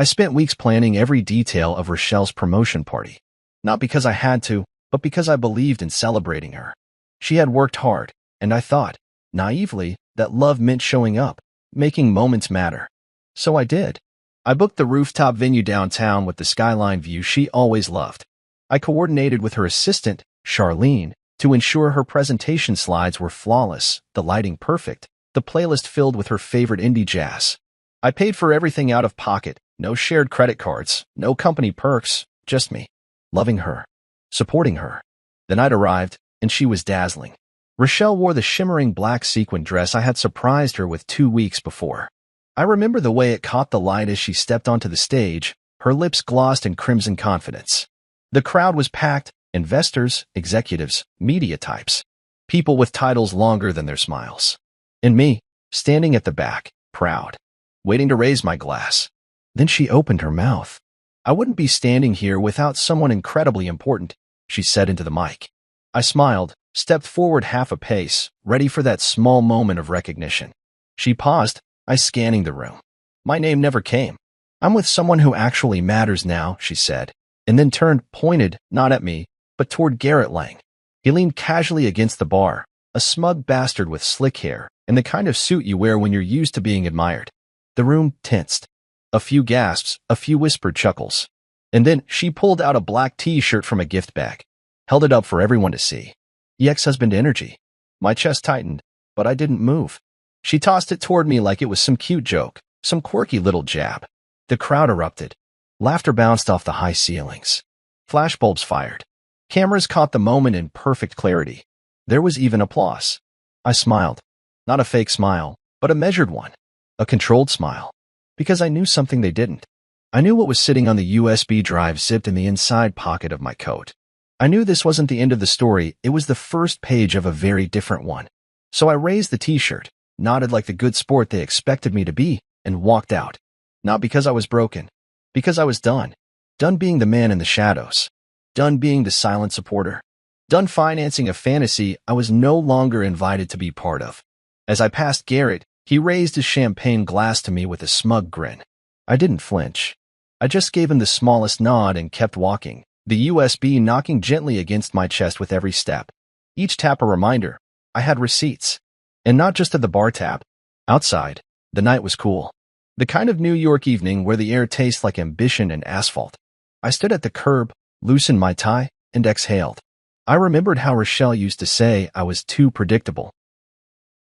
I spent weeks planning every detail of Rochelle's promotion party. Not because I had to, but because I believed in celebrating her. She had worked hard, and I thought, naively, that love meant showing up, making moments matter. So I did. I booked the rooftop venue downtown with the skyline view she always loved. I coordinated with her assistant, Charlene, to ensure her presentation slides were flawless, the lighting perfect, the playlist filled with her favorite indie jazz. I paid for everything out of pocket, no shared credit cards, no company perks, just me. Loving her. Supporting her. The night arrived, and she was dazzling. Rochelle wore the shimmering black sequin dress I had surprised her with 2 weeks before. I remember the way it caught the light as she stepped onto the stage, her lips glossed in crimson confidence. The crowd was packed, investors, executives, media types, people with titles longer than their smiles. And me, standing at the back, proud, waiting to raise my glass. Then she opened her mouth. "I wouldn't be standing here without someone incredibly important," she said into the mic. I smiled, stepped forward half a pace, ready for that small moment of recognition. She paused, eyes scanning the room. "My name never came. I'm with someone who actually matters now," she said, and then turned, pointed, not at me, but toward Garrett Lang. He leaned casually against the bar, a smug bastard with slick hair, and the kind of suit you wear when you're used to being admired. The room tensed. A few gasps, a few whispered chuckles. And then she pulled out a black t-shirt from a gift bag, held it up for everyone to see. The ex-husband energy. My chest tightened, but I didn't move. She tossed it toward me like it was some cute joke, some quirky little jab. The crowd erupted. Laughter bounced off the high ceilings. Flashbulbs fired. Cameras caught the moment in perfect clarity. There was even applause. I smiled. Not a fake smile, but a measured one. A controlled smile. Because I knew something they didn't. I knew what was sitting on the USB drive zipped in the inside pocket of my coat. I knew this wasn't the end of the story, it was the first page of a very different one. So I raised the t-shirt, nodded like the good sport they expected me to be, and walked out. Not because I was broken. Because I was done. Done being the man in the shadows. Done being the silent supporter. Done financing a fantasy I was no longer invited to be part of. As I passed Garrett, he raised his champagne glass to me with a smug grin. I didn't flinch. I just gave him the smallest nod and kept walking, the USB knocking gently against my chest with every step. Each tap a reminder. I had receipts. And not just at the bar tap. Outside, the night was cool. The kind of New York evening where the air tastes like ambition and asphalt. I stood at the curb, loosened my tie, and exhaled. I remembered how Rochelle used to say I was too predictable.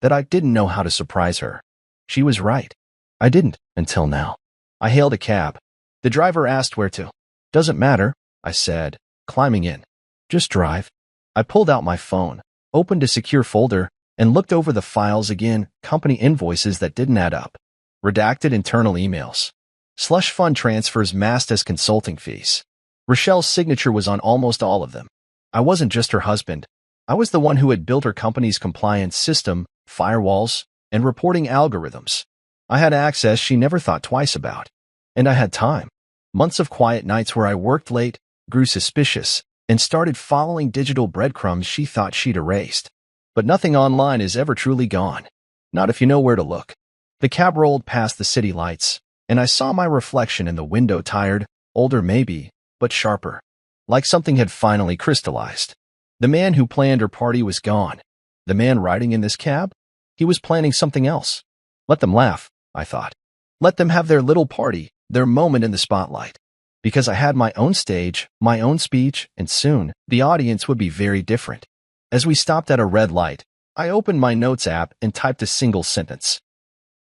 That I didn't know how to surprise her. She was right. I didn't, until now. I hailed a cab. The driver asked where to. "Doesn't matter," I said, climbing in. "Just drive." I pulled out my phone, opened a secure folder, and looked over the files again, company invoices that didn't add up. Redacted internal emails. Slush fund transfers masked as consulting fees. Rochelle's signature was on almost all of them. I wasn't just her husband. I was the one who had built her company's compliance system, firewalls, and reporting algorithms. I had access she never thought twice about. And I had time. Months of quiet nights where I worked late, grew suspicious, and started following digital breadcrumbs she thought she'd erased. But nothing online is ever truly gone. Not if you know where to look. The cab rolled past the city lights, and I saw my reflection in the window, tired, older maybe, but sharper. Like something had finally crystallized. The man who planned her party was gone. The man riding in this cab? He was planning something else. Let them laugh, I thought. Let them have their little party, their moment in the spotlight. Because I had my own stage, my own speech, and soon, the audience would be very different. As we stopped at a red light, I opened my notes app and typed a single sentence.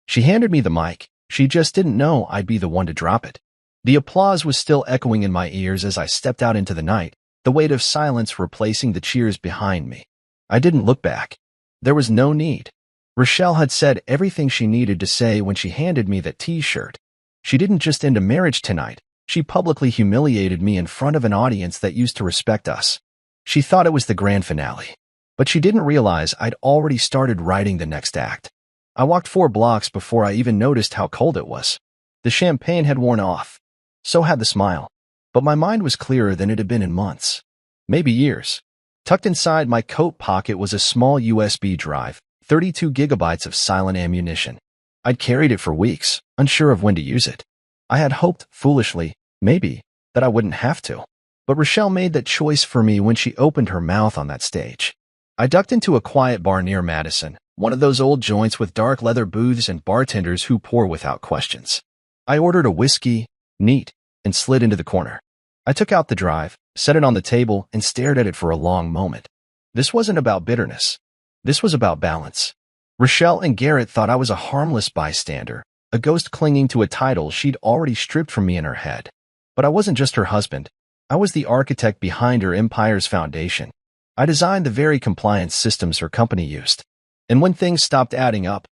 She handed me the mic. She just didn't know I'd be the one to drop it. The applause was still echoing in my ears as I stepped out into the night, the weight of silence replacing the cheers behind me. I didn't look back. There was no need. Rochelle had said everything she needed to say when she handed me that t-shirt. She didn't just end a marriage tonight. She publicly humiliated me in front of an audience that used to respect us. She thought it was the grand finale. But she didn't realize I'd already started writing the next act. I walked 4 blocks before I even noticed how cold it was. The champagne had worn off. So had the smile. But my mind was clearer than it had been in months. Maybe years. Tucked inside my coat pocket was a small USB drive, 32 gigabytes of silent ammunition. I'd carried it for weeks, unsure of when to use it. I had hoped, foolishly, maybe, that I wouldn't have to. But Rochelle made that choice for me when she opened her mouth on that stage. I ducked into a quiet bar near Madison, one of those old joints with dark leather booths and bartenders who pour without questions. I ordered a whiskey, neat, and slid into the corner. I took out the drive, set it on the table, and stared at it for a long moment. This wasn't about bitterness. This was about balance. Rochelle and Garrett thought I was a harmless bystander, a ghost clinging to a title she'd already stripped from me in her head. But I wasn't just her husband. I was the architect behind her empire's foundation. I designed the very compliance systems her company used. And when things stopped adding up,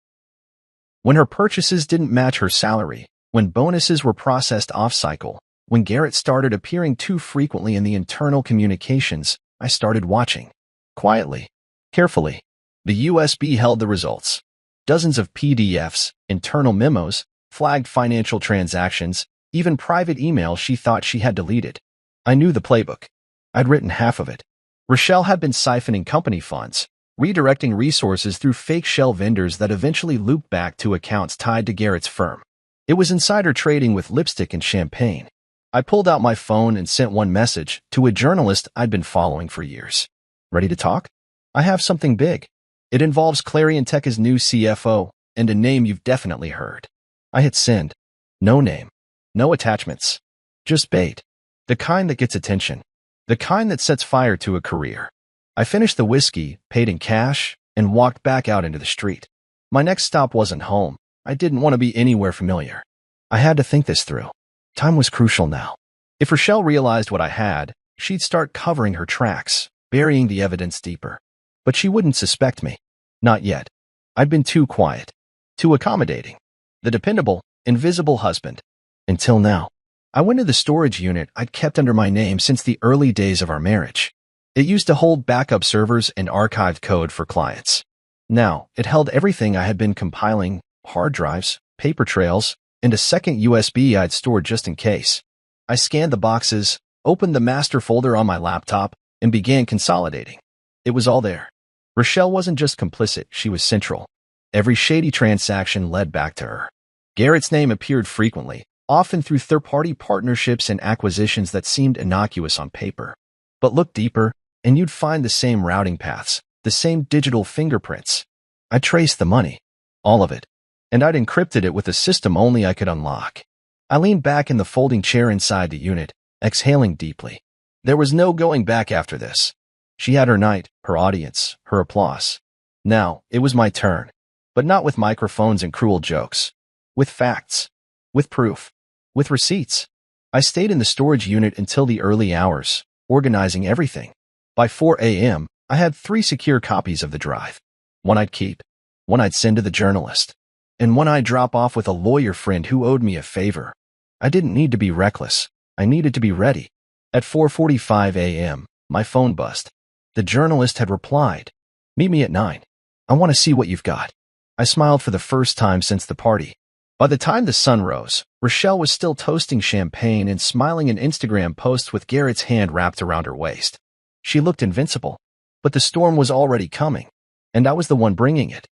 when her purchases didn't match her salary, when bonuses were processed off-cycle, when Garrett started appearing too frequently in the internal communications, I started watching. Quietly, carefully. The USB held the results. Dozens of PDFs, internal memos, flagged financial transactions, even private emails she thought she had deleted. I knew the playbook. I'd written half of it. Rochelle had been siphoning company funds, redirecting resources through fake shell vendors that eventually looped back to accounts tied to Garrett's firm. It was insider trading with lipstick and champagne. I pulled out my phone and sent one message to a journalist I'd been following for years. Ready to talk? I have something big. It involves Clarion Tech's new CFO, and a name you've definitely heard. I hit send. No name. No attachments. Just bait. The kind that gets attention. The kind that sets fire to a career. I finished the whiskey, paid in cash, and walked back out into the street. My next stop wasn't home. I didn't want to be anywhere familiar. I had to think this through. Time was crucial now. If Rochelle realized what I had, she'd start covering her tracks, burying the evidence deeper. But she wouldn't suspect me. Not yet. I'd been too quiet. Too accommodating. The dependable, invisible husband. Until now. I went to the storage unit I'd kept under my name since the early days of our marriage. It used to hold backup servers and archived code for clients. Now, it held everything I had been compiling, hard drives, paper trails, and a second USB I'd stored just in case. I scanned the boxes, opened the master folder on my laptop, and began consolidating. It was all there. Rochelle wasn't just complicit, she was central. Every shady transaction led back to her. Garrett's name appeared frequently, often through third-party partnerships and acquisitions that seemed innocuous on paper. But look deeper, and you'd find the same routing paths, the same digital fingerprints. I traced the money. All of it. And I'd encrypted it with a system only I could unlock. I leaned back in the folding chair inside the unit, exhaling deeply. There was no going back after this. She had her night, her audience, her applause. Now, it was my turn. But not with microphones and cruel jokes. With facts. With proof. With receipts. I stayed in the storage unit until the early hours, organizing everything. By 4 a.m., I had 3 secure copies of the drive. One I'd keep. One I'd send to the journalist. And one I'd drop off with a lawyer friend who owed me a favor. I didn't need to be reckless. I needed to be ready. At 4:45 a.m., my phone buzzed. The journalist had replied. Meet me at 9. I want to see what you've got. I smiled for the first time since the party. By the time the sun rose, Rochelle was still toasting champagne and smiling in Instagram posts with Garrett's hand wrapped around her waist. She looked invincible. But the storm was already coming, and I was the one bringing it.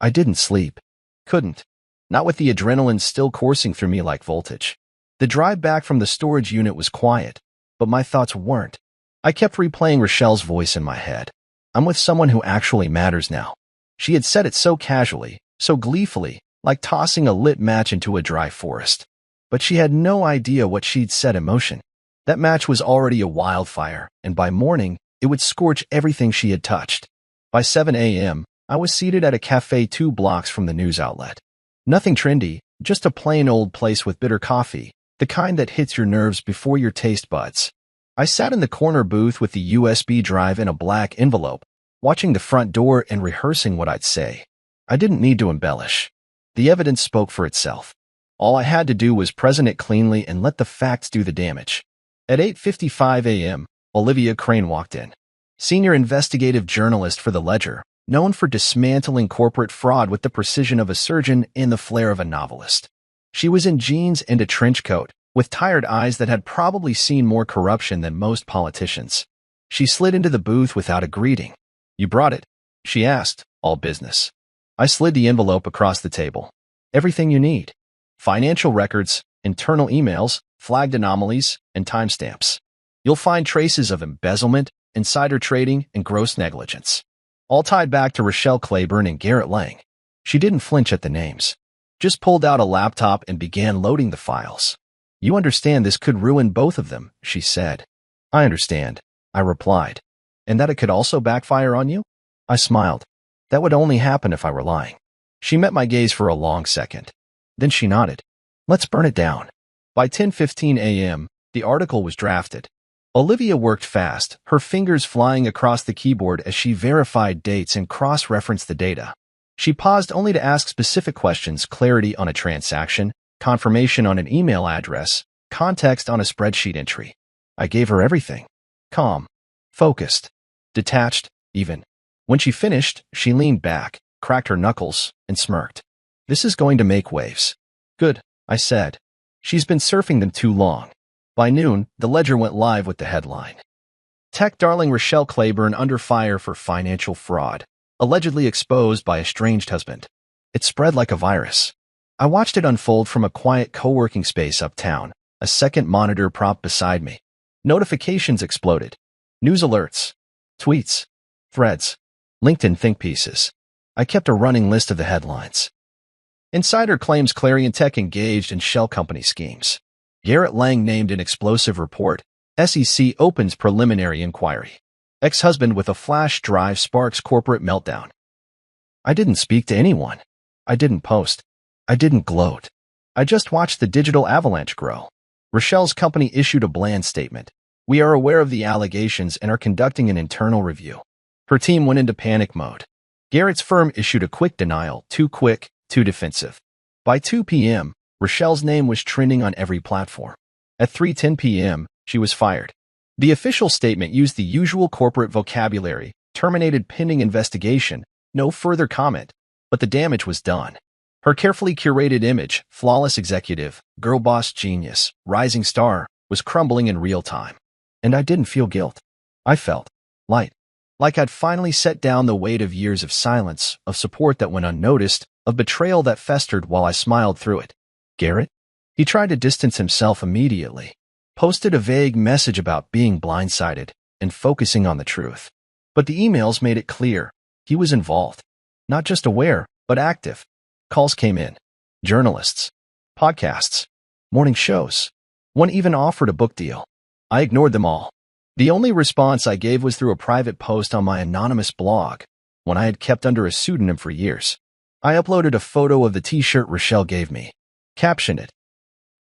I didn't sleep. Couldn't. Not with the adrenaline still coursing through me like voltage. The drive back from the storage unit was quiet, but my thoughts weren't. I kept replaying Rochelle's voice in my head. I'm with someone who actually matters now. She had said it so casually, so gleefully, like tossing a lit match into a dry forest. But she had no idea what she'd set in motion. That match was already a wildfire, and by morning, it would scorch everything she had touched. By 7 a.m., I was seated at a cafe 2 blocks from the news outlet. Nothing trendy, just a plain old place with bitter coffee, the kind that hits your nerves before your taste buds. I sat in the corner booth with the USB drive in a black envelope, watching the front door and rehearsing what I'd say. I didn't need to embellish. The evidence spoke for itself. All I had to do was present it cleanly and let the facts do the damage. At 8:55 a.m., Olivia Crane walked in. Senior investigative journalist for the Ledger, known for dismantling corporate fraud with the precision of a surgeon and the flair of a novelist. She was in jeans and a trench coat, with tired eyes that had probably seen more corruption than most politicians. She slid into the booth without a greeting. "You brought it?" she asked, all business. I slid the envelope across the table. "Everything you need. Financial records, internal emails, flagged anomalies, and timestamps. You'll find traces of embezzlement, insider trading, and gross negligence, all tied back to Rochelle Claiborne and Garrett Lang. She didn't flinch at the names, just pulled out a laptop and began loading the files. "You understand this could ruin both of them," she said. "I understand," I replied. "And that it could also backfire on you?" I smiled. "That would only happen if I were lying." She met my gaze for a long second. Then she nodded. "Let's burn it down." By 10:15 a.m., the article was drafted. Olivia worked fast, her fingers flying across the keyboard as she verified dates and cross-referenced the data. She paused only to ask specific questions: clarity on a transaction, confirmation on an email address, context on a spreadsheet entry. I gave her everything. Calm, focused, detached, even. When she finished, she leaned back, cracked her knuckles, and smirked. "This is going to make waves." "Good," I said. "She's been surfing them too long." By noon, the ledger went live with the headline: "Tech darling Rochelle Claiborne under fire for financial fraud, allegedly exposed by estranged husband." It spread like a virus. I watched it unfold from a quiet co-working space uptown, a second monitor propped beside me. Notifications exploded. News alerts, tweets, threads, LinkedIn think pieces. I kept a running list of the headlines. Insider claims Clarion Tech engaged in shell company schemes. Garrett Lang named in explosive report. SEC opens preliminary inquiry. Ex-husband with a flash drive sparks corporate meltdown. I didn't speak to anyone. I didn't post. I didn't gloat. I just watched the digital avalanche grow. Rochelle's company issued a bland statement. "We are aware of the allegations and are conducting an internal review." Her team went into panic mode. Garrett's firm issued a quick denial, too quick, too defensive. By 2 p.m., Rochelle's name was trending on every platform. At 3:10 p.m., she was fired. The official statement used the usual corporate vocabulary: terminated pending investigation, no further comment. But the damage was done. Her carefully curated image, flawless executive, girl boss genius, rising star, was crumbling in real time. And I didn't feel guilt. I felt light. Like I'd finally set down the weight of years of silence, of support that went unnoticed, of betrayal that festered while I smiled through it. Garrett? He tried to distance himself immediately. Posted a vague message about being blindsided and focusing on the truth. But the emails made it clear. He was involved. Not just aware, but active. Calls came in. Journalists. Podcasts. Morning shows. One even offered a book deal. I ignored them all. The only response I gave was through a private post on my anonymous blog, one I had kept under a pseudonym for years. I uploaded a photo of the t-shirt Rochelle gave me. Captioned it.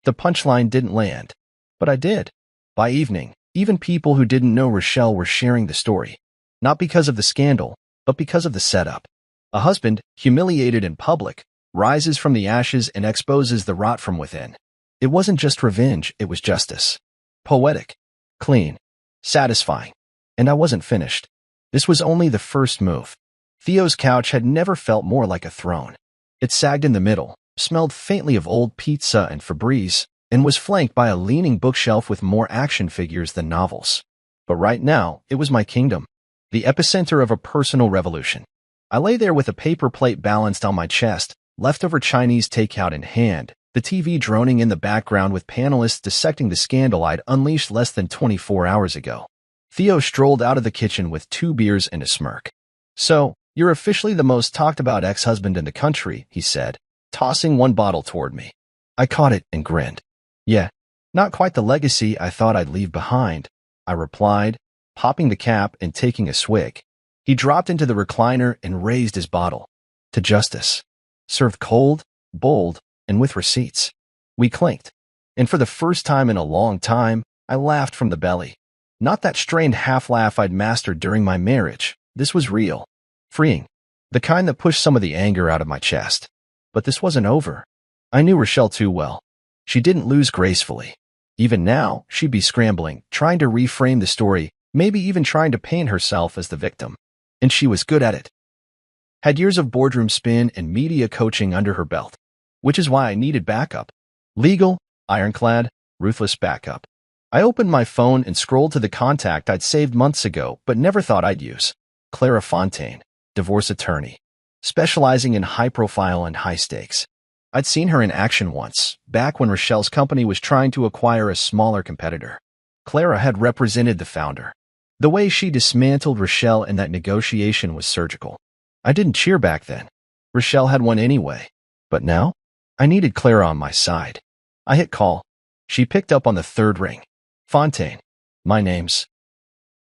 The punchline didn't land. But I did. By evening, even people who didn't know Rochelle were sharing the story. Not because of the scandal, but because of the setup. A husband, humiliated in public, rises from the ashes and exposes the rot from within. It wasn't just revenge, it was justice. Poetic. Clean. Satisfying. And I wasn't finished. This was only the first move. Theo's couch had never felt more like a throne. It sagged in the middle, smelled faintly of old pizza and Febreze, and was flanked by a leaning bookshelf with more action figures than novels. But right now, it was my kingdom. The epicenter of a personal revolution. I lay there with a paper plate balanced on my chest, leftover Chinese takeout in hand, the TV droning in the background with panelists dissecting the scandal I'd unleashed less than 24 hours ago. Theo strolled out of the kitchen with 2 beers and a smirk. "So, you're officially the most talked about ex-husband in the country," he said, tossing one bottle toward me. I caught it and grinned. "Yeah, not quite the legacy I thought I'd leave behind," I replied, popping the cap and taking a swig. He dropped into the recliner and raised his bottle. "To justice." Served cold, bold, and with receipts. We clinked. And for the first time in a long time, I laughed from the belly. Not that strained half-laugh I'd mastered during my marriage. This was real. Freeing. The kind that pushed some of the anger out of my chest. But this wasn't over. I knew Rochelle too well. She didn't lose gracefully. Even now, she'd be scrambling, trying to reframe the story, maybe even trying to paint herself as the victim. And she was good at it. Had years of boardroom spin and media coaching under her belt. Which is why I needed backup. Legal, ironclad, ruthless backup. I opened my phone and scrolled to the contact I'd saved months ago but never thought I'd use. Clara Fontaine, divorce attorney. Specializing in high profile and high stakes. I'd seen her in action once, back when Rochelle's company was trying to acquire a smaller competitor. Clara had represented the founder. The way she dismantled Rochelle in that negotiation was surgical. I didn't cheer back then. Rochelle had won anyway. But now? I needed Clara on my side. I hit call. She picked up on the third ring. Fontaine. My name's...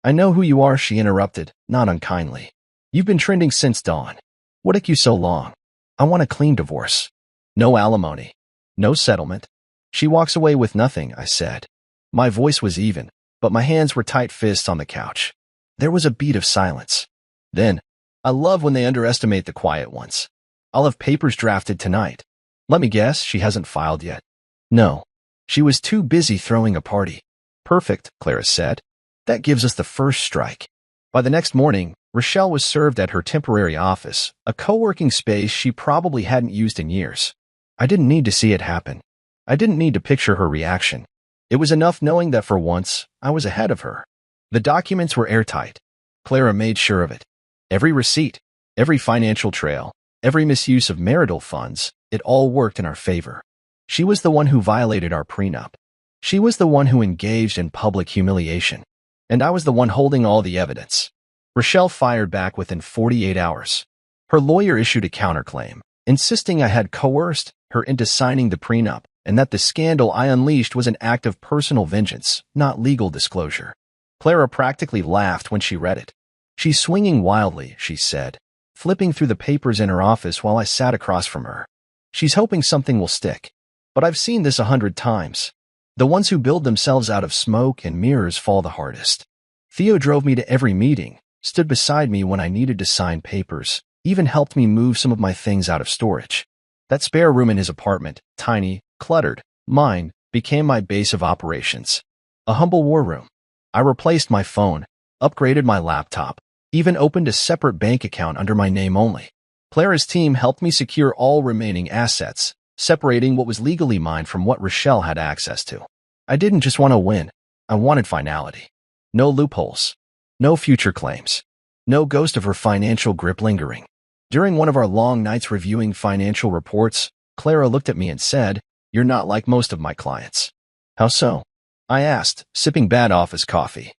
I know who you are, she interrupted, not unkindly. You've been trending since dawn. What took you so long? I want a clean divorce. No alimony. No settlement. She walks away with nothing, I said. My voice was even, but my hands were tight fists on the couch. There was a beat of silence. Then, I love when they underestimate the quiet ones. I'll have papers drafted tonight. Let me guess, she hasn't filed yet. No. She was too busy throwing a party. Perfect, Clara said. That gives us the first strike. By the next morning, Rochelle was served at her temporary office, a co-working space she probably hadn't used in years. I didn't need to see it happen. I didn't need to picture her reaction. It was enough knowing that for once, I was ahead of her. The documents were airtight. Clara made sure of it. Every receipt, every financial trail, every misuse of marital funds, it all worked in our favor. She was the one who violated our prenup. She was the one who engaged in public humiliation. And I was the one holding all the evidence. Rochelle fired back within 48 hours. Her lawyer issued a counterclaim, insisting I had coerced her into signing the prenup and that the scandal I unleashed was an act of personal vengeance, not legal disclosure. Clara practically laughed when she read it. She's swinging wildly, she said, flipping through the papers in her office while I sat across from her. She's hoping something will stick. But I've seen this 100 times. The ones who build themselves out of smoke and mirrors fall the hardest. Theo drove me to every meeting, stood beside me when I needed to sign papers, even helped me move some of my things out of storage. That spare room in his apartment, tiny, cluttered, mine, became my base of operations. A humble war room. I replaced my phone, upgraded my laptop, even opened a separate bank account under my name only. Clara's team helped me secure all remaining assets, separating what was legally mine from what Rochelle had access to. I didn't just want to win. I wanted finality. No loopholes. No future claims. No ghost of her financial grip lingering. During one of our long nights reviewing financial reports, Clara looked at me and said, "You're not like most of my clients." How so? I asked, sipping bad office coffee.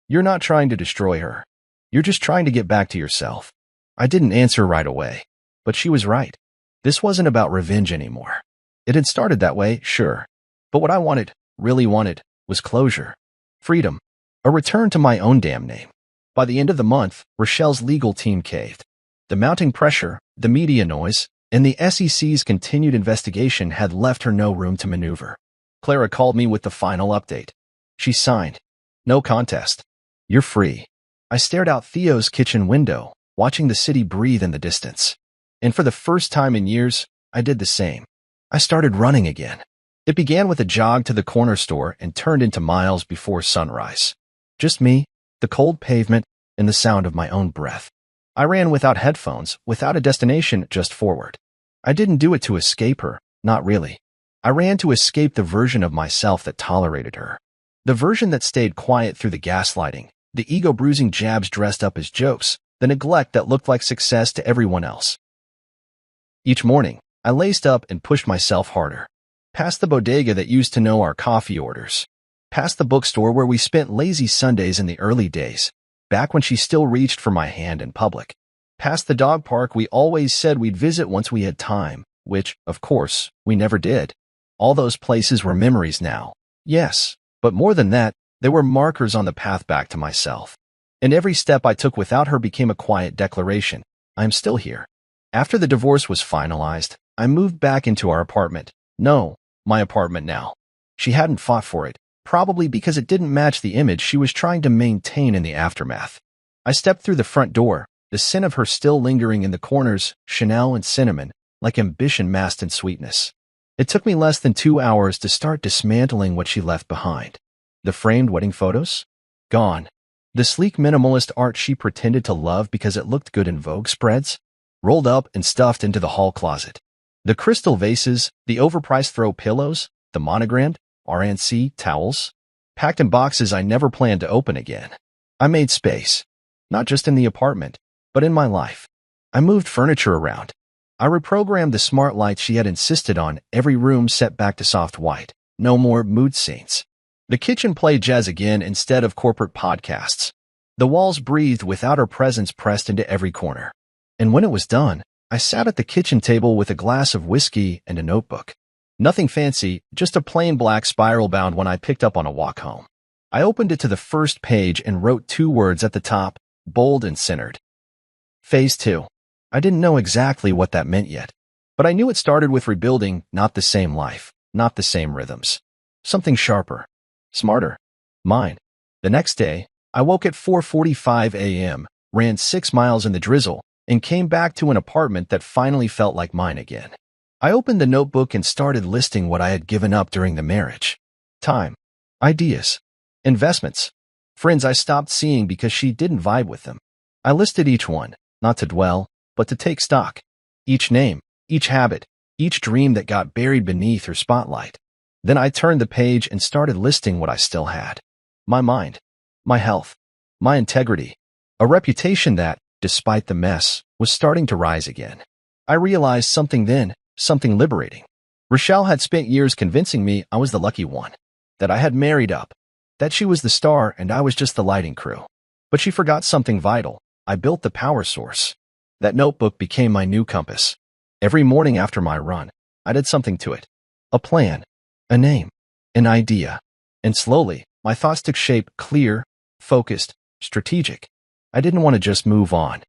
You're not trying to destroy her. You're just trying to get back to yourself. I didn't answer right away, but she was right. This wasn't about revenge anymore. It had started that way, sure. But what I wanted, really wanted, was closure. Freedom. A return to my own damn name. By the end of the month, Rochelle's legal team caved. The mounting pressure, the media noise, and the SEC's continued investigation had left her no room to maneuver. Clara called me with the final update. She signed. No contest. You're free. I stared out Theo's kitchen window, watching the city breathe in the distance. And for the first time in years, I did the same. I started running again. It began with a jog to the corner store and turned into miles before sunrise. Just me, the cold pavement, and the sound of my own breath. I ran without headphones, without a destination, just forward. I didn't do it to escape her, not really. I ran to escape the version of myself that tolerated her. The version that stayed quiet through the gaslighting, the ego-bruising jabs dressed up as jokes, the neglect that looked like success to everyone else. Each morning, I laced up and pushed myself harder. Past the bodega that used to know our coffee orders. Past the bookstore where we spent lazy Sundays in the early days, back when she still reached for my hand in public. Past the dog park we always said we'd visit once we had time, which, of course, we never did. All those places were memories now. Yes, but more than that, they were markers on the path back to myself. And every step I took without her became a quiet declaration. I'm still here. After the divorce was finalized, I moved back into our apartment. No, my apartment now. She hadn't fought for it, probably because it didn't match the image she was trying to maintain in the aftermath. I stepped through the front door, the scent of her still lingering in the corners, Chanel and cinnamon, like ambition masked in sweetness. It took me less than 2 hours to start dismantling what she left behind. The framed wedding photos? Gone. The sleek minimalist art she pretended to love because it looked good in Vogue spreads? Rolled up and stuffed into the hall closet. The crystal vases, the overpriced throw pillows, the monogrammed RNC towels, packed in boxes I never planned to open again. I made space, not just in the apartment, but in my life. I moved furniture around. I reprogrammed the smart lights she had insisted on, every room set back to soft white. No more mood scenes. The kitchen played jazz again instead of corporate podcasts. The walls breathed without her presence pressed into every corner. And when it was done, I sat at the kitchen table with a glass of whiskey and a notebook. Nothing fancy, just a plain black spiral-bound one I picked up on a walk home. I opened it to the first page and wrote 2 words at the top, bold and centered. Phase 2. I didn't know exactly what that meant yet, but I knew it started with rebuilding, not the same life, not the same rhythms. Something sharper, smarter, mine. The next day, I woke at 4:45 a.m., ran 6 miles in the drizzle, and came back to an apartment that finally felt like mine again. I opened the notebook and started listing what I had given up during the marriage. Time, ideas, investments, friends I stopped seeing because she didn't vibe with them. I listed each one, not to dwell, but to take stock. Each name, each habit, each dream that got buried beneath her spotlight. Then I turned the page and started listing what I still had. My mind, my health, my integrity, a reputation that, despite the mess, was starting to rise again. I realized something then, something liberating. Rochelle had spent years convincing me I was the lucky one, that I had married up, that she was the star and I was just the lighting crew. But she forgot something vital. I built the power source. That notebook became my new compass. Every morning after my run, I did something to it. A plan, a name, an idea. And slowly, my thoughts took shape, clear, focused, strategic. I didn't want to just move on.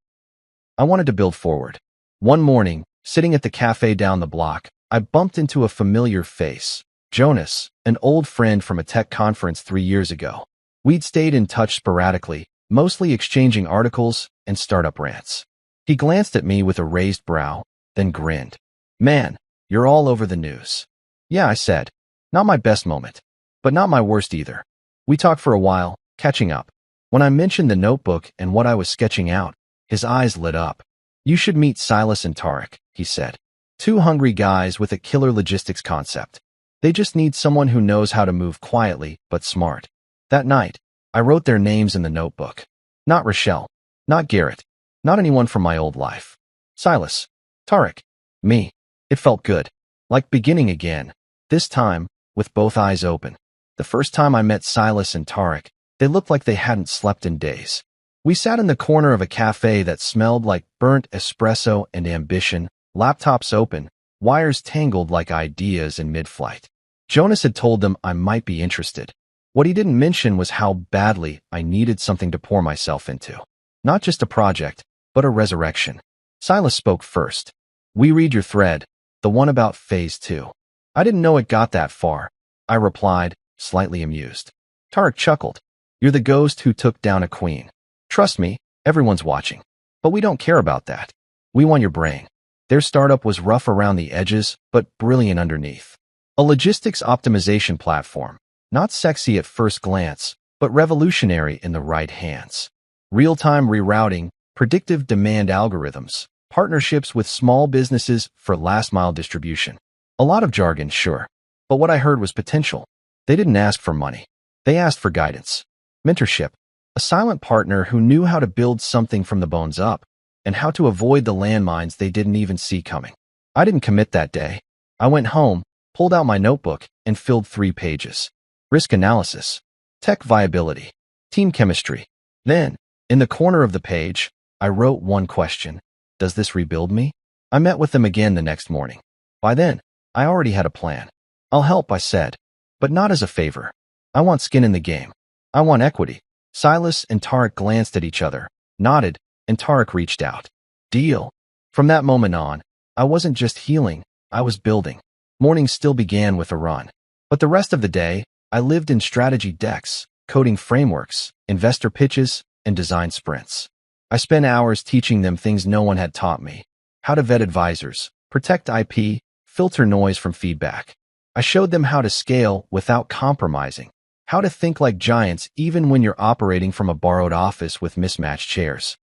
I wanted to build forward. One morning, sitting at the cafe down the block, I bumped into a familiar face, Jonas, an old friend from a tech conference 3 years ago. We'd stayed in touch sporadically, mostly exchanging articles and startup rants. He glanced at me with a raised brow, then grinned. Man, you're all over the news. Yeah, I said. Not my best moment, but not my worst either. We talked for a while, catching up. When I mentioned the notebook and what I was sketching out, his eyes lit up. You should meet Silas and Tarek, he said. 2 hungry guys with a killer logistics concept. They just need someone who knows how to move quietly, but smart. That night, I wrote their names in the notebook. Not Rochelle, not Garrett, not anyone from my old life. Silas, Tarek, me. It felt good, like beginning again, this time, with both eyes open. The first time I met Silas and Tarek, they looked like they hadn't slept in days. We sat in the corner of a cafe that smelled like burnt espresso and ambition, laptops open, wires tangled like ideas in mid-flight. Jonas had told them I might be interested. What he didn't mention was how badly I needed something to pour myself into. Not just a project, but a resurrection. Silas spoke first. We read your thread, the one about phase 2. I didn't know it got that far. I replied, slightly amused. Tarek chuckled. You're the ghost who took down a queen. Trust me, everyone's watching. But we don't care about that. We want your brain. Their startup was rough around the edges, but brilliant underneath. A logistics optimization platform. Not sexy at first glance, but revolutionary in the right hands. Real-time rerouting, predictive demand algorithms, partnerships with small businesses for last-mile distribution. A lot of jargon, sure. But what I heard was potential. They didn't ask for money. They asked for guidance. Mentorship. A silent partner who knew how to build something from the bones up, and how to avoid the landmines they didn't even see coming. I didn't commit that day. I went home, pulled out my notebook, and filled 3 pages. Risk analysis, tech viability, team chemistry. Then, in the corner of the page, I wrote one question. Does this rebuild me? I met with them again the next morning. By then, I already had a plan. I'll help, I said, but not as a favor. I want skin in the game. I want equity. Silas and Tarek glanced at each other, nodded, and Tarek reached out. Deal. From that moment on, I wasn't just healing, I was building. Mornings still began with a run. But the rest of the day, I lived in strategy decks, coding frameworks, investor pitches, and design sprints. I spent hours teaching them things no one had taught me. How to vet advisors, protect IP, filter noise from feedback. I showed them how to scale without compromising, how to think like giants even when you're operating from a borrowed office with mismatched chairs.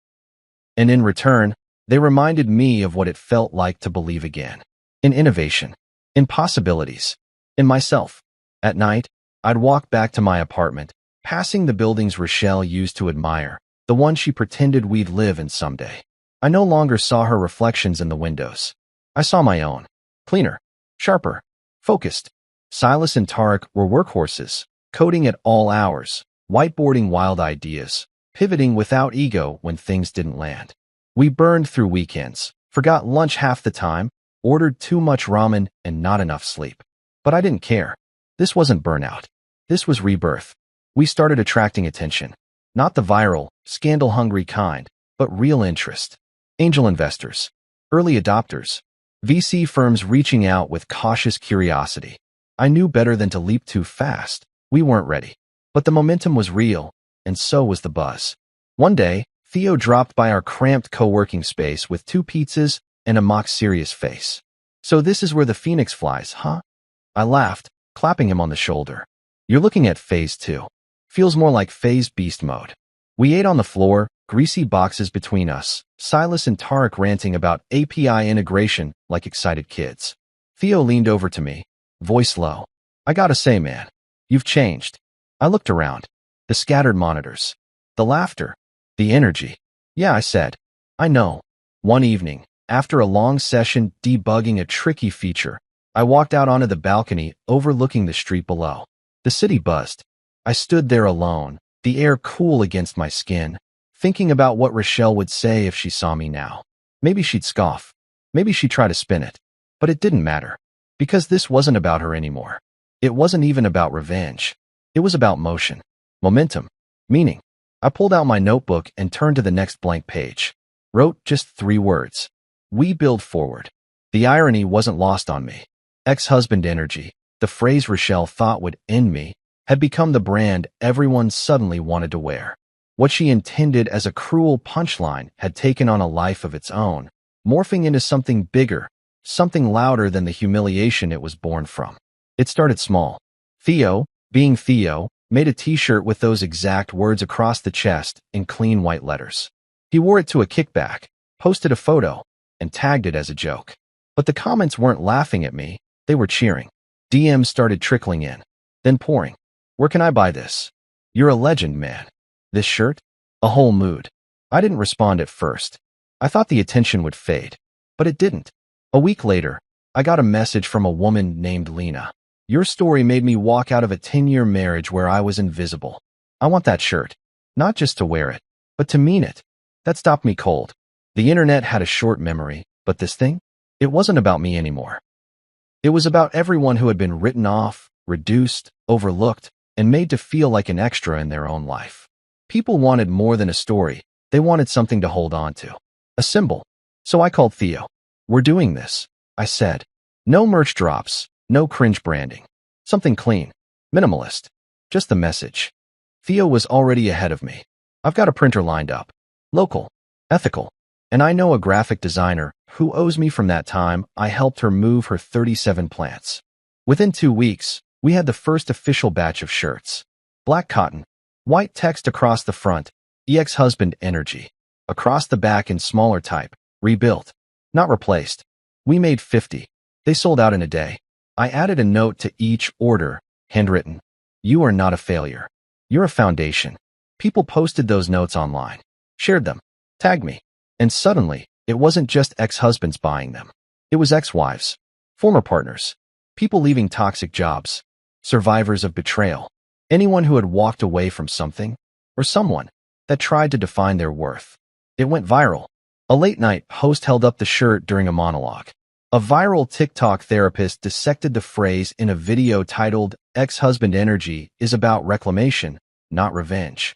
And in return, they reminded me of what it felt like to believe again. In innovation, in possibilities, in myself. At night, I'd walk back to my apartment, passing the buildings Rochelle used to admire, the one she pretended we'd live in someday. I no longer saw her reflections in the windows. I saw my own. Cleaner, sharper, focused. Silas and Tarek were workhorses, coding at all hours, whiteboarding wild ideas, pivoting without ego when things didn't land. We burned through weekends, forgot lunch half the time, ordered too much ramen and not enough sleep. But I didn't care. This wasn't burnout. This was rebirth. We started attracting attention. Not the viral, scandal-hungry kind, but real interest. Angel investors, early adopters, VC firms reaching out with cautious curiosity. I knew better than to leap too fast. We weren't ready. But the momentum was real, and so was the buzz. One day, Theo dropped by our cramped co-working space with 2 pizzas and a mock-serious face. "So this is where the phoenix flies, huh?" I laughed, clapping him on the shoulder. "You're looking at phase 2. Feels more like phase beast mode." We ate on the floor, greasy boxes between us, Silas and Tarek ranting about API integration like excited kids. Theo leaned over to me, voice low. "I gotta say, man, you've changed." I looked around. The scattered monitors. The laughter. The energy. "Yeah," I said. "I know." One evening, after a long session debugging a tricky feature, I walked out onto the balcony overlooking the street below. The city buzzed. I stood there alone, the air cool against my skin, thinking about what Rochelle would say if she saw me now. Maybe she'd scoff. Maybe she'd try to spin it. But it didn't matter. Because this wasn't about her anymore. It wasn't even about revenge. It was about motion. Momentum. Meaning. I pulled out my notebook and turned to the next blank page. Wrote just 3 words. We build forward. The irony wasn't lost on me. Ex-husband energy, the phrase Rochelle thought would end me, had become the brand everyone suddenly wanted to wear. What she intended as a cruel punchline had taken on a life of its own, morphing into something bigger, something louder than the humiliation it was born from. It started small. Theo, being Theo, made a t-shirt with those exact words across the chest in clean white letters. He wore it to a kickback, posted a photo, and tagged it as a joke. But the comments weren't laughing at me, they were cheering. DMs started trickling in, then pouring. "Where can I buy this? You're a legend, man. This shirt?" A whole mood. I didn't respond at first. I thought the attention would fade, but it didn't. A week later, I got a message from a woman named Lena. "Your story made me walk out of a 10-year marriage where I was invisible. I want that shirt. Not just to wear it, but to mean it." That stopped me cold. The internet had a short memory, but this thing? It wasn't about me anymore. It was about everyone who had been written off, reduced, overlooked, and made to feel like an extra in their own life. People wanted more than a story. They wanted something to hold on to. A symbol. So I called Theo. "We're doing this," I said. "No merch drops, no cringe branding. Something clean. Minimalist. Just the message." Theo was already ahead of me. "I've got a printer lined up. Local. Ethical. And I know a graphic designer who owes me from that time I helped her move her 37 plants." Within 2 weeks, we had the first official batch of shirts. Black cotton. White text across the front. Ex-husband energy. Across the back in smaller type. Rebuilt. Not replaced. We made 50. They sold out in a day. I added a note to each order, handwritten. "You are not a failure. You're a foundation." People posted those notes online. Shared them. Tagged me. And suddenly, it wasn't just ex-husbands buying them. It was ex-wives. Former partners. People leaving toxic jobs. Survivors of betrayal. Anyone who had walked away from something, or someone, that tried to define their worth. It went viral. A late-night host held up the shirt during a monologue. A viral TikTok therapist dissected the phrase in a video titled, "Ex-husband energy is about reclamation, not revenge."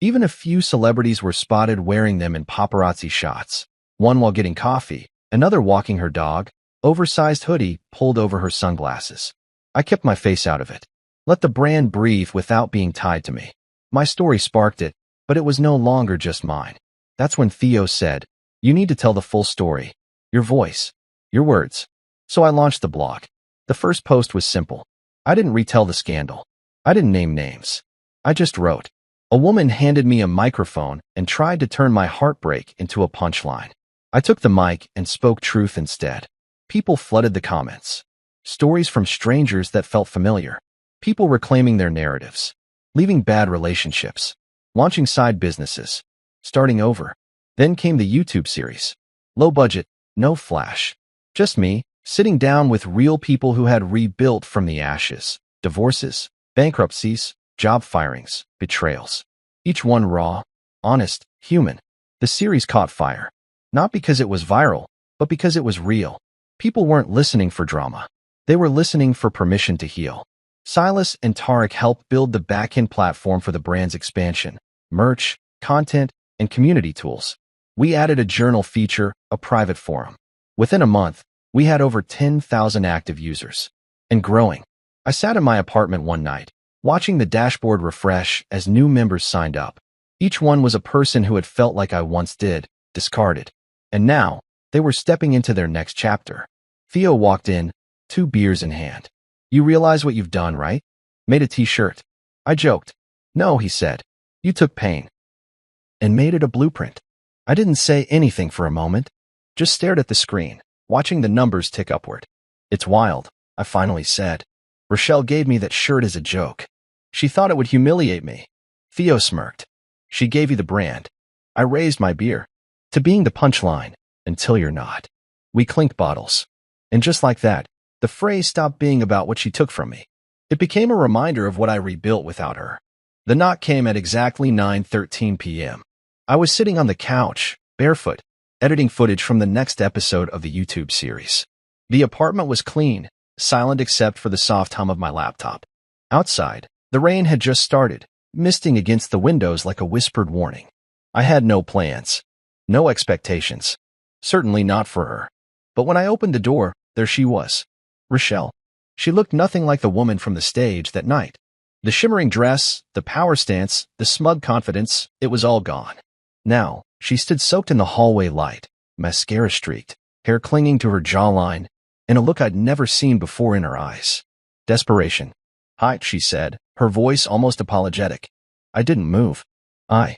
Even a few celebrities were spotted wearing them in paparazzi shots. One while getting coffee, another walking her dog, oversized hoodie pulled over her sunglasses. I kept my face out of it. Let the brand breathe without being tied to me. My story sparked it, but it was no longer just mine. That's when Theo said, "You need to tell the full story. Your voice. Your words." So I launched the blog. The first post was simple. I didn't retell the scandal. I didn't name names. I just wrote. A woman handed me a microphone and tried to turn my heartbreak into a punchline. I took the mic and spoke truth instead. People flooded the comments. Stories from strangers that felt familiar. People reclaiming their narratives. Leaving bad relationships. Launching side businesses. Starting over. Then came the YouTube series. Low budget, no flash. Just me, sitting down with real people who had rebuilt from the ashes. Divorces, bankruptcies, job firings, betrayals. Each one raw, honest, human. The series caught fire. Not because it was viral, but because it was real. People weren't listening for drama. They were listening for permission to heal. Silas and Tarek helped build the back-end platform for the brand's expansion. Merch, content, and community tools. We added a journal feature, a private forum. Within a month, we had over 10,000 active users. And growing. I sat in my apartment one night, watching the dashboard refresh as new members signed up. Each one was a person who had felt like I once did, discarded. And now, they were stepping into their next chapter. Theo walked in, 2 beers in hand. You realize what you've done, right? Made a t-shirt. I joked. No, he said. You took pain. And made it a blueprint. I didn't say anything for a moment. Just stared at the screen, watching the numbers tick upward. It's wild, I finally said. Rochelle gave me that shirt as a joke. She thought it would humiliate me. Theo smirked. She gave you the brand. I raised my beer. To being the punchline, until you're not. We clinked bottles. And just like that, the phrase stopped being about what she took from me. It became a reminder of what I rebuilt without her. The knock came at exactly 9:13 p.m. I was sitting on the couch, barefoot, editing footage from the next episode of the YouTube series. The apartment was clean, silent except for the soft hum of my laptop. Outside, the rain had just started, misting against the windows like a whispered warning. I had no plans, no expectations, certainly not for her. But when I opened the door, there she was. Rochelle. She looked nothing like the woman from the stage that night. The shimmering dress, the power stance, the smug confidence, it was all gone. Now, she stood soaked in the hallway light, mascara streaked, hair clinging to her jawline, and a look I'd never seen before in her eyes. Desperation. Hi, she said, her voice almost apologetic. I didn't move. I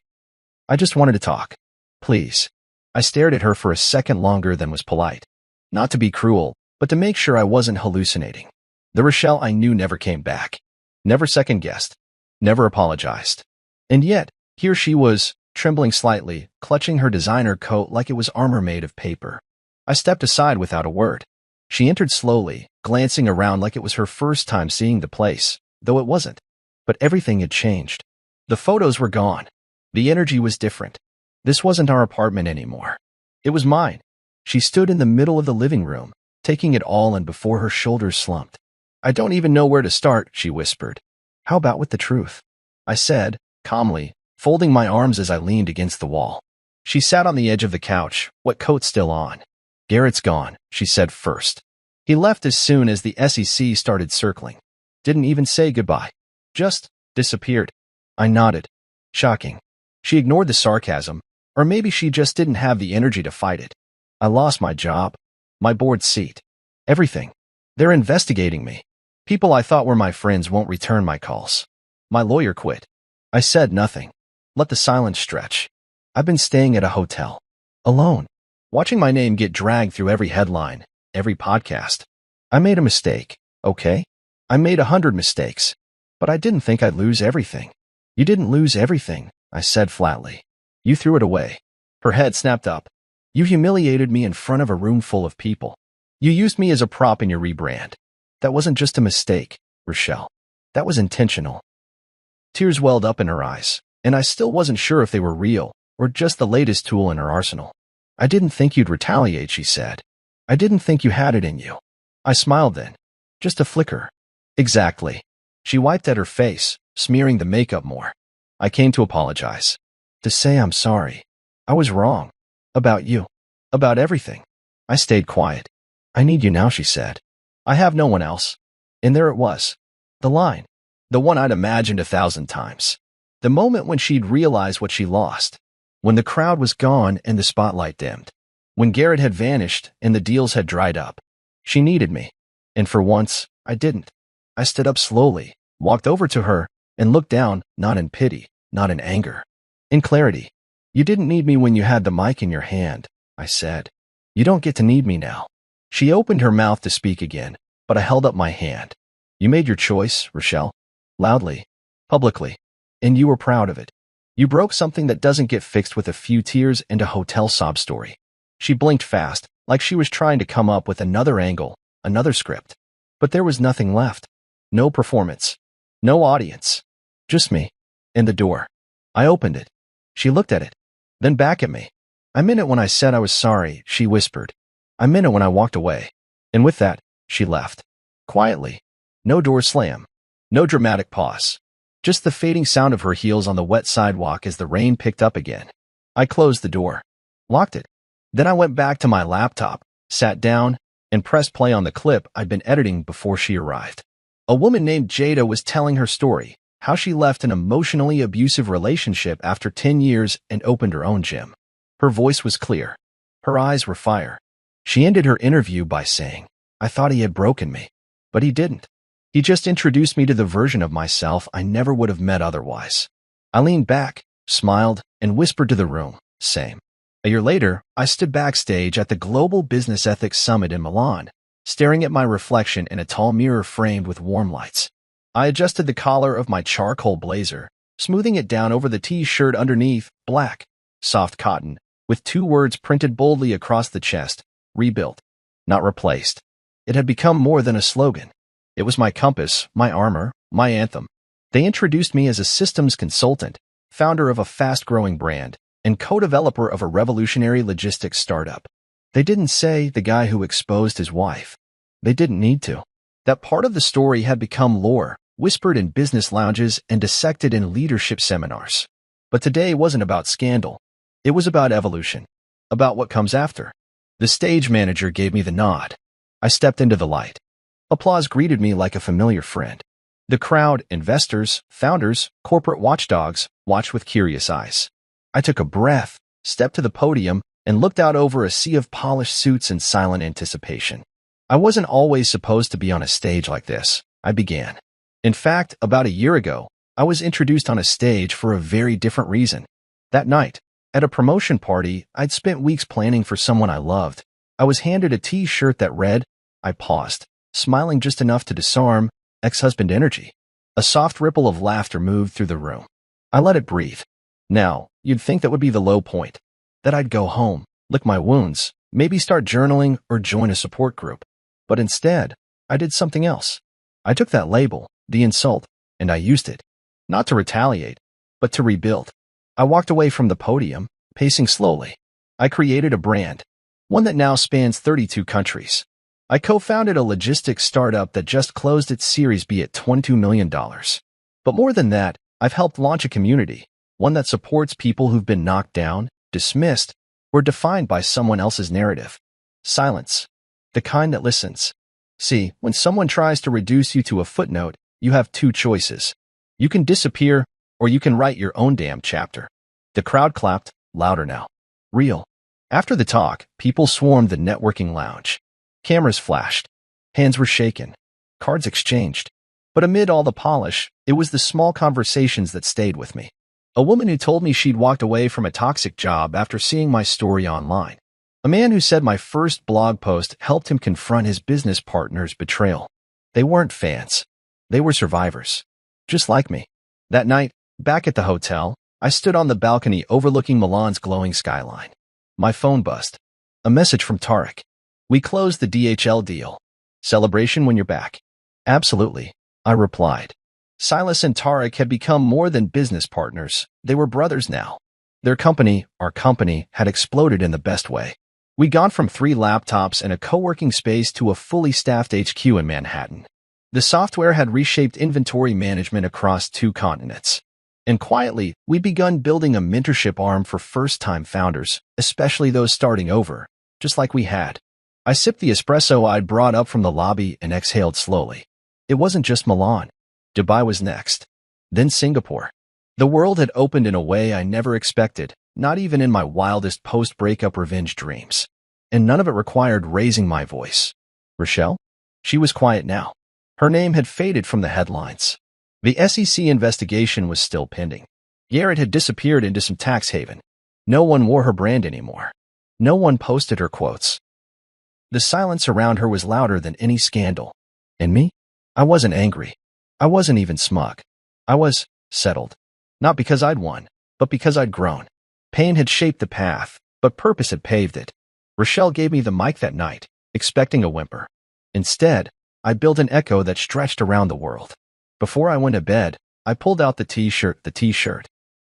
just wanted to talk. Please. I stared at her for a second longer than was polite. Not to be cruel, but to make sure I wasn't hallucinating. The Rochelle I knew never came back. Never second-guessed. Never apologized. And yet, here she was, trembling slightly, clutching her designer coat like it was armor made of paper. I stepped aside without a word. She entered slowly, glancing around like it was her first time seeing the place, though it wasn't. But everything had changed. The photos were gone. The energy was different. This wasn't our apartment anymore. It was mine. She stood in the middle of the living room, taking it all in before her shoulders slumped. I don't even know where to start, she whispered. How about with the truth? I said, calmly, folding my arms as I leaned against the wall. She sat on the edge of the couch, wet coat still on. Garrett's gone, she said first. He left as soon as the SEC started circling. Didn't even say goodbye. Just disappeared. I nodded. Shocking. She ignored the sarcasm, or maybe she just didn't have the energy to fight it. I lost my job, my board seat, everything. They're investigating me. People I thought were my friends won't return my calls. My lawyer quit. I said nothing. Let the silence stretch. I've been staying at a hotel. Alone. Watching my name get dragged through every headline, every podcast. I made a mistake, okay? I made 100 mistakes. But I didn't think I'd lose everything. You didn't lose everything, I said flatly. You threw it away. Her head snapped up. You humiliated me in front of a room full of people. You used me as a prop in your rebrand. That wasn't just a mistake, Rochelle. That was intentional. Tears welled up in her eyes, and I still wasn't sure if they were real or just the latest tool in her arsenal. I didn't think you'd retaliate, she said. I didn't think you had it in you. I smiled then. Just a flicker. Exactly. She wiped at her face, smearing the makeup more. I came to apologize. To say I'm sorry. I was wrong. About you. About everything. I stayed quiet. I need you now, she said. I have no one else. And there it was. The line. The one I'd imagined 1,000 times. The moment when she'd realized what she lost. When the crowd was gone and the spotlight dimmed. When Garrett had vanished and the deals had dried up. She needed me. And for once, I didn't. I stood up slowly, walked over to her, and looked down, not in pity, not in anger. In clarity. You didn't need me when you had the mic in your hand, I said. You don't get to need me now. She opened her mouth to speak again, but I held up my hand. You made your choice, Rochelle. Loudly. Publicly. And you were proud of it. You broke something that doesn't get fixed with a few tears and a hotel sob story. She blinked fast, like she was trying to come up with another angle, another script. But there was nothing left. No performance. No audience. Just me. And the door. I opened it. She looked at it. Then back at me. "I meant it when I said I was sorry," she whispered. "I meant it when I walked away." And with that, she left. Quietly. No door slam. No dramatic pause. Just the fading sound of her heels on the wet sidewalk as the rain picked up again. I closed the door. Locked it. Then I went back to my laptop, sat down, and pressed play on the clip I'd been editing before she arrived. A woman named Jada was telling her story, how she left an emotionally abusive relationship after 10 years and opened her own gym. Her voice was clear. Her eyes were fire. She ended her interview by saying, "I thought he had broken me, but he didn't. He just introduced me to the version of myself I never would have met otherwise." I leaned back, smiled, and whispered to the room, "Same." A year later, I stood backstage at the Global Business Ethics Summit in Milan, staring at my reflection in a tall mirror framed with warm lights. I adjusted the collar of my charcoal blazer, smoothing it down over the T-shirt underneath, black, soft cotton, with 2 words printed boldly across the chest: rebuilt, not replaced. It had become more than a slogan. It was my compass, my armor, my anthem. They introduced me as a systems consultant, founder of a fast-growing brand, and co-developer of a revolutionary logistics startup. They didn't say the guy who exposed his wife. They didn't need to. That part of the story had become lore, whispered in business lounges and dissected in leadership seminars. But today wasn't about scandal. It was about evolution, about what comes after. The stage manager gave me the nod. I stepped into the light. Applause greeted me like a familiar friend. The crowd, investors, founders, corporate watchdogs, watched with curious eyes. I took a breath, stepped to the podium, and looked out over a sea of polished suits in silent anticipation. I wasn't always supposed to be on a stage like this, I began. In fact, about a year ago, I was introduced on a stage for a very different reason. That night, at a promotion party I'd spent weeks planning for someone I loved, I was handed a T-shirt that read, I paused, smiling just enough to disarm ex-husband energy. A soft ripple of laughter moved through the room. I let it breathe. Now, you'd think that would be the low point. That I'd go home, lick my wounds, maybe start journaling or join a support group. But instead, I did something else. I took that label, the insult, and I used it. Not to retaliate, but to rebuild. I walked away from the podium, pacing slowly. I created a brand, one that now spans 32 countries. I co-founded a logistics startup that just closed its Series B at $22 million. But more than that, I've helped launch a community, one that supports people who've been knocked down, dismissed, or defined by someone else's narrative. Silence. The kind that listens. See, when someone tries to reduce you to a footnote, you have 2 choices. You can disappear, or you can write your own damn chapter. The crowd clapped, louder now. Real. After the talk, people swarmed the networking lounge. Cameras flashed. Hands were shaken. Cards exchanged. But amid all the polish, it was the small conversations that stayed with me. A woman who told me she'd walked away from a toxic job after seeing my story online. A man who said my first blog post helped him confront his business partner's betrayal. They weren't fans. They were survivors. Just like me. That night, back at the hotel, I stood on the balcony overlooking Milan's glowing skyline. My phone buzzed. A message from Tarek. "We closed the DHL deal. Celebration when you're back." "Absolutely," I replied. Silas and Tarek had become more than business partners. They were brothers now. Their company, our company, had exploded in the best way. We'd gone from 3 laptops and a co-working space to a fully staffed HQ in Manhattan. The software had reshaped inventory management across 2 continents. And quietly, we'd begun building a mentorship arm for first-time founders, especially those starting over, just like we had. I sipped the espresso I'd brought up from the lobby and exhaled slowly. It wasn't just Milan. Dubai was next. Then Singapore. The world had opened in a way I never expected, not even in my wildest post-breakup revenge dreams. And none of it required raising my voice. Rochelle? She was quiet now. Her name had faded from the headlines. The SEC investigation was still pending. Garrett had disappeared into some tax haven. No one wore her brand anymore. No one posted her quotes. The silence around her was louder than any scandal. And me? I wasn't angry. I wasn't even smug. I was settled. Not because I'd won, but because I'd grown. Pain had shaped the path, but purpose had paved it. Rochelle gave me the mic that night, expecting a whimper. Instead, I built an echo that stretched around the world. Before I went to bed, I pulled out the t-shirt,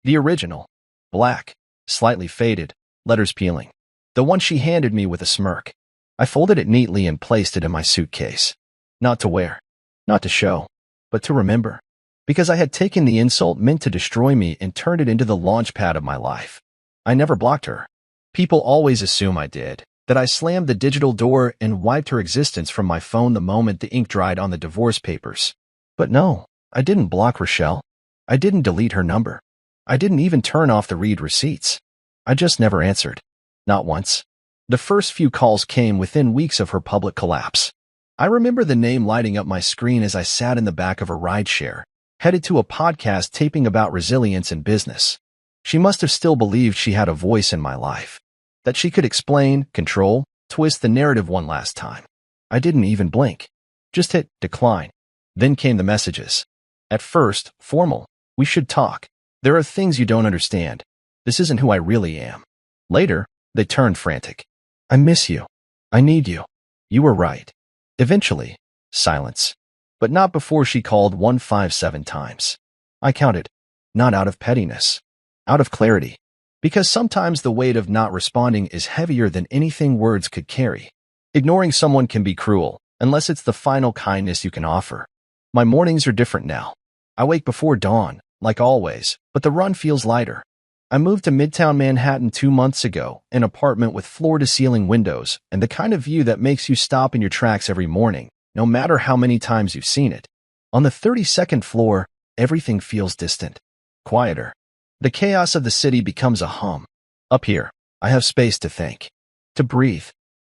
the original, black, slightly faded, letters peeling. The one she handed me with a smirk. I folded it neatly and placed it in my suitcase. Not to wear, not to show, but to remember. Because I had taken the insult meant to destroy me and turned it into the launch pad of my life. I never blocked her. People always assume I did, that I slammed the digital door and wiped her existence from my phone the moment the ink dried on the divorce papers. But no, I didn't block Rochelle. I didn't delete her number. I didn't even turn off the read receipts. I just never answered. Not once. The first few calls came within weeks of her public collapse. I remember the name lighting up my screen as I sat in the back of a rideshare, headed to a podcast taping about resilience in business. She must have still believed she had a voice in my life, that she could explain, control, twist the narrative one last time. I didn't even blink. Just hit decline. Then came the messages. At first, formal. We should talk. There are things you don't understand. This isn't who I really am. Later, they turned frantic. I miss you. I need you. You were right. Eventually, silence. But not before she called 157 times. I counted. Not out of pettiness. Out of clarity. Because sometimes the weight of not responding is heavier than anything words could carry. Ignoring someone can be cruel, unless it's the final kindness you can offer. My mornings are different now. I wake before dawn, like always, but the run feels lighter. I moved to Midtown Manhattan 2 months ago, an apartment with floor-to-ceiling windows and the kind of view that makes you stop in your tracks every morning, no matter how many times you've seen it. On the 32nd floor, everything feels distant, quieter. The chaos of the city becomes a hum. Up here, I have space to think, to breathe.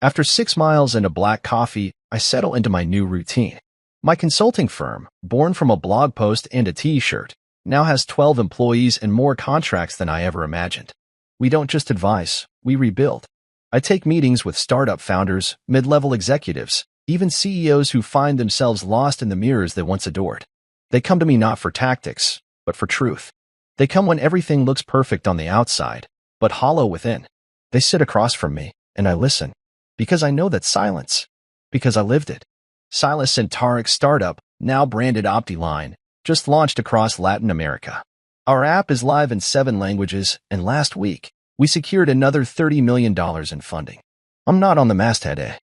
After 6 miles and a black coffee, I settle into my new routine. My consulting firm, born from a blog post and a t-shirt, now has 12 employees and more contracts than I ever imagined. We don't just advise, we rebuild. I take meetings with startup founders, mid-level executives, even CEOs who find themselves lost in the mirrors they once adored. They come to me not for tactics, but for truth. They come when everything looks perfect on the outside, but hollow within. They sit across from me, and I listen. Because I know that silence. Because I lived it. Silas and Tarek's startup, now branded OptiLine, just launched across Latin America. Our app is live in 7 languages, and last week, we secured another $30 million in funding. I'm not on the masthead,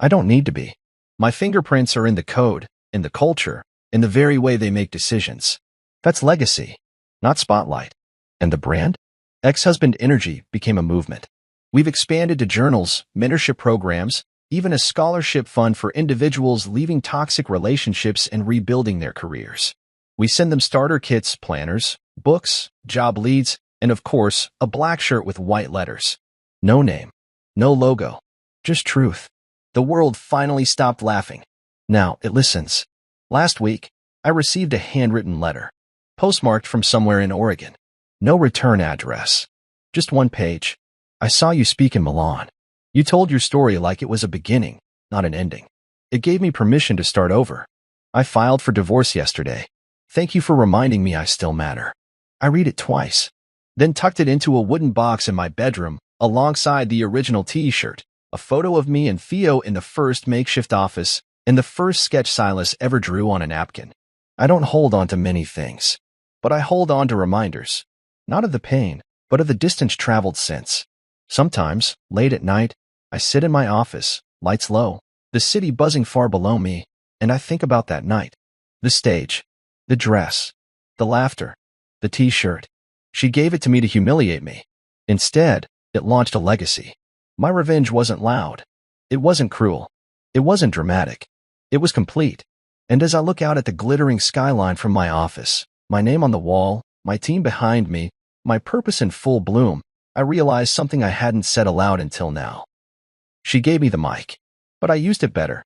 I don't need to be. My fingerprints are in the code, in the culture, in the very way they make decisions. That's legacy, not spotlight. And the brand? Ex-Husband Energy became a movement. We've expanded to journals, mentorship programs, even a scholarship fund for individuals leaving toxic relationships and rebuilding their careers. We send them starter kits, planners, books, job leads, and of course, a black shirt with white letters. No name, no logo, just truth. The world finally stopped laughing. Now it listens. Last week, I received a handwritten letter, postmarked from somewhere in Oregon. No return address. Just 1 page. I saw you speak in Milan. You told your story like it was a beginning, not an ending. It gave me permission to start over. I filed for divorce yesterday. Thank you for reminding me I still matter. I read it twice, then tucked it into a wooden box in my bedroom, alongside the original t-shirt, a photo of me and Theo in the first makeshift office, and the first sketch Silas ever drew on a napkin. I don't hold on to many things, but I hold on to reminders, not of the pain, but of the distance traveled since. Sometimes, late at night, I sit in my office, lights low, the city buzzing far below me, and I think about that night. The stage, the dress, the laughter, the t-shirt. She gave it to me to humiliate me. Instead, it launched a legacy. My revenge wasn't loud. It wasn't cruel. It wasn't dramatic. It was complete. And as I look out at the glittering skyline from my office, my name on the wall, my team behind me, my purpose in full bloom, I realize something I hadn't said aloud until now. She gave me the mic, but I used it better.